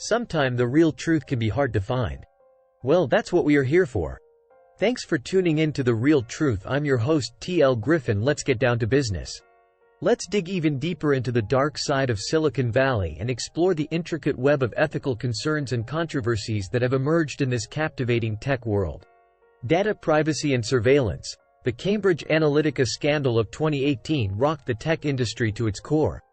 Sometime the real truth can be hard to find. Well, that's what we are here for. Thanks for tuning in to The Real Truth. I'm your host T.L. Griffin. Let's get down to business. Let's dig even deeper into the dark side of Silicon Valley and explore the intricate web of ethical concerns and controversies that have emerged in this captivating tech world. Data privacy and surveillance. The Cambridge Analytica scandal of 2018 rocked the tech industry to its core.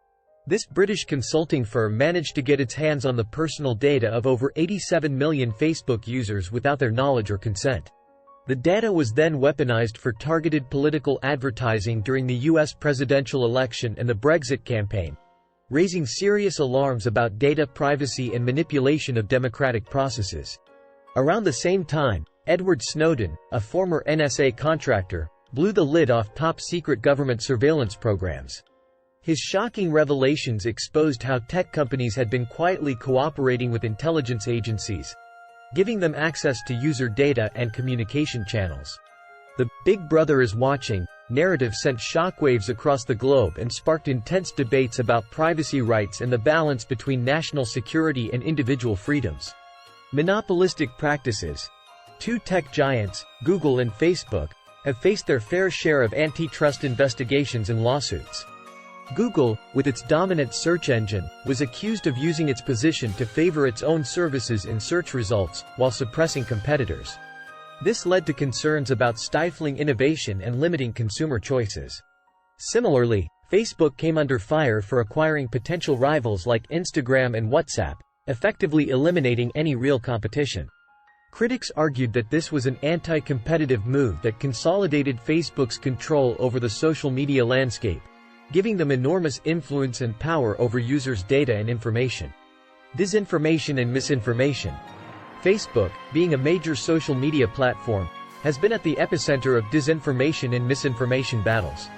This British consulting firm managed to get its hands on the personal data of over 87 million Facebook users without their knowledge or consent. The data was then weaponized for targeted political advertising during the US presidential election and the Brexit campaign, raising serious alarms about data privacy and manipulation of democratic processes. Around the same time, Edward Snowden, a former NSA contractor, blew the lid off top-secret government surveillance programs. His shocking revelations exposed how tech companies had been quietly cooperating with intelligence agencies, giving them access to user data and communication channels. The "Big Brother is watching" narrative sent shockwaves across the globe and sparked intense debates about privacy rights and the balance between national security and individual freedoms. Monopolistic practices. Two tech giants, Google and Facebook, have faced their fair share of antitrust investigations and lawsuits. Google, with its dominant search engine, was accused of using its position to favor its own services in search results, while suppressing competitors. This led to concerns about stifling innovation and limiting consumer choices. Similarly, Facebook came under fire for acquiring potential rivals like Instagram and WhatsApp, effectively eliminating any real competition. Critics argued that this was an anti-competitive move that consolidated Facebook's control over the social media landscape, giving them enormous influence and power over users' data and information. Disinformation and misinformation. Facebook, being a major social media platform, has been at the epicenter of disinformation and misinformation battles.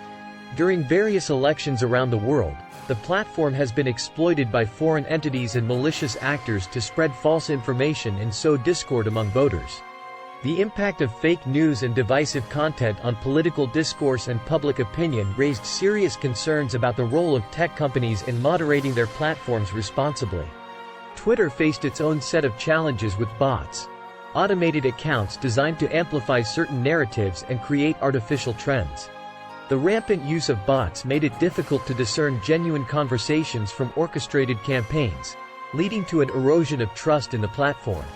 During various elections around the world, the platform has been exploited by foreign entities and malicious actors to spread false information and sow discord among voters. The impact of fake news and divisive content on political discourse and public opinion raised serious concerns about the role of tech companies in moderating their platforms responsibly. Twitter faced its own set of challenges with bots, automated accounts designed to amplify certain narratives and create artificial trends. The rampant use of bots made it difficult to discern genuine conversations from orchestrated campaigns, leading to an erosion of trust in the platform.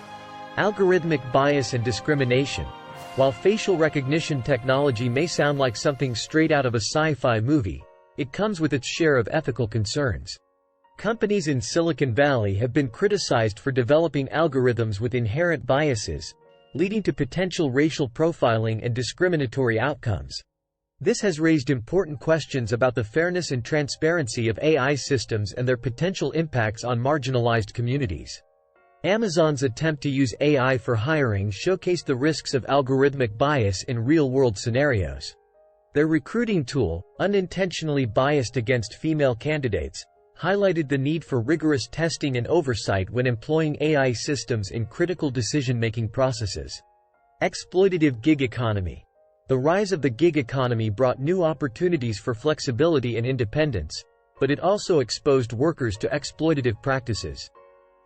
Algorithmic bias and discrimination. While facial recognition technology may sound like something straight out of a sci-fi movie, it comes with its share of ethical concerns. Companies in Silicon Valley have been criticized for developing algorithms with inherent biases, leading to potential racial profiling and discriminatory outcomes. This has raised important questions about the fairness and transparency of AI systems and their potential impacts on marginalized communities. Amazon's attempt to use AI for hiring showcased the risks of algorithmic bias in real-world scenarios. Their recruiting tool, unintentionally biased against female candidates, highlighted the need for rigorous testing and oversight when employing AI systems in critical decision-making processes. Exploitative gig economy. The rise of the gig economy brought new opportunities for flexibility and independence, but it also exposed workers to exploitative practices.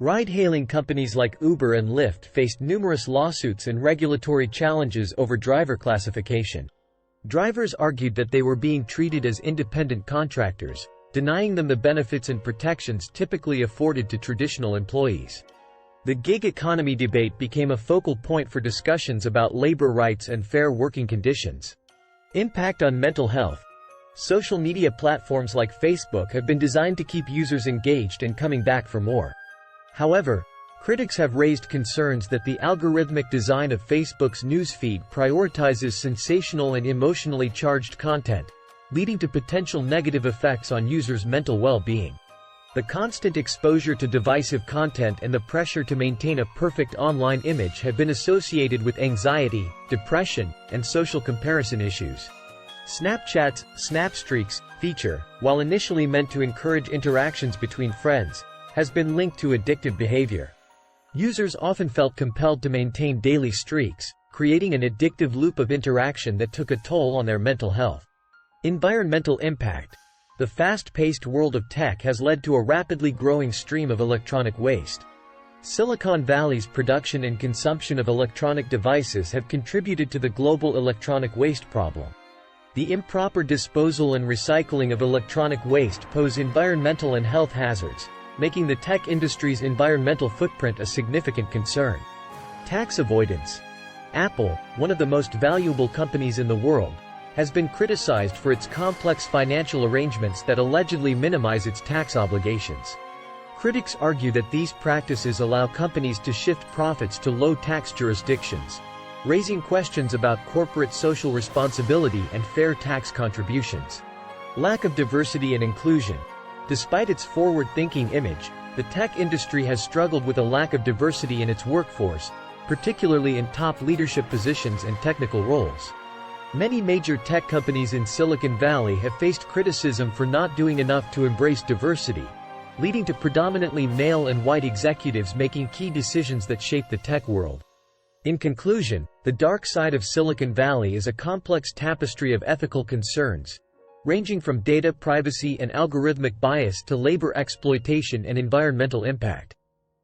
Ride-hailing companies like Uber and Lyft faced numerous lawsuits and regulatory challenges over driver classification. Drivers argued that they were being treated as independent contractors, denying them the benefits and protections typically afforded to traditional employees. The gig economy debate became a focal point for discussions about labor rights and fair working conditions. Impact on mental health. Social media platforms like Facebook have been designed to keep users engaged and coming back for more. However, critics have raised concerns that the algorithmic design of Facebook's newsfeed prioritizes sensational and emotionally charged content, leading to potential negative effects on users' mental well-being. The constant exposure to divisive content and the pressure to maintain a perfect online image have been associated with anxiety, depression, and social comparison issues. Snapchat's Snapstreaks feature, while initially meant to encourage interactions between friends, has been linked to addictive behavior. Users often felt compelled to maintain daily streaks, creating an addictive loop of interaction that took a toll on their mental health. Environmental impact. The fast-paced world of tech has led to a rapidly growing stream of electronic waste. Silicon Valley's production and consumption of electronic devices have contributed to the global electronic waste problem. The improper disposal and recycling of electronic waste pose environmental and health hazards, making the tech industry's environmental footprint a significant concern. Tax avoidance. Apple, one of the most valuable companies in the world, has been criticized for its complex financial arrangements that allegedly minimize its tax obligations. Critics argue that these practices allow companies to shift profits to low-tax jurisdictions, raising questions about corporate social responsibility and fair tax contributions. Lack of diversity and inclusion. Despite its forward-thinking image, the tech industry has struggled with a lack of diversity in its workforce, particularly in top leadership positions and technical roles. Many major tech companies in Silicon Valley have faced criticism for not doing enough to embrace diversity, leading to predominantly male and white executives making key decisions that shape the tech world. In conclusion, the dark side of Silicon Valley is a complex tapestry of ethical concerns, ranging from data privacy and algorithmic bias to labor exploitation and environmental impact.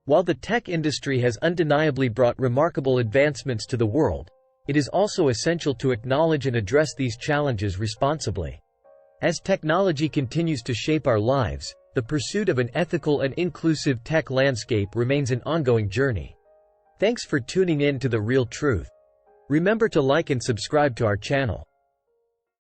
While the tech industry has undeniably brought remarkable advancements to the world, it is also essential to acknowledge and address these challenges responsibly. As technology continues to shape our lives, the pursuit of an ethical and inclusive tech landscape remains an ongoing journey. Thanks for tuning in to The Real Truth. Remember to like and subscribe to our channel.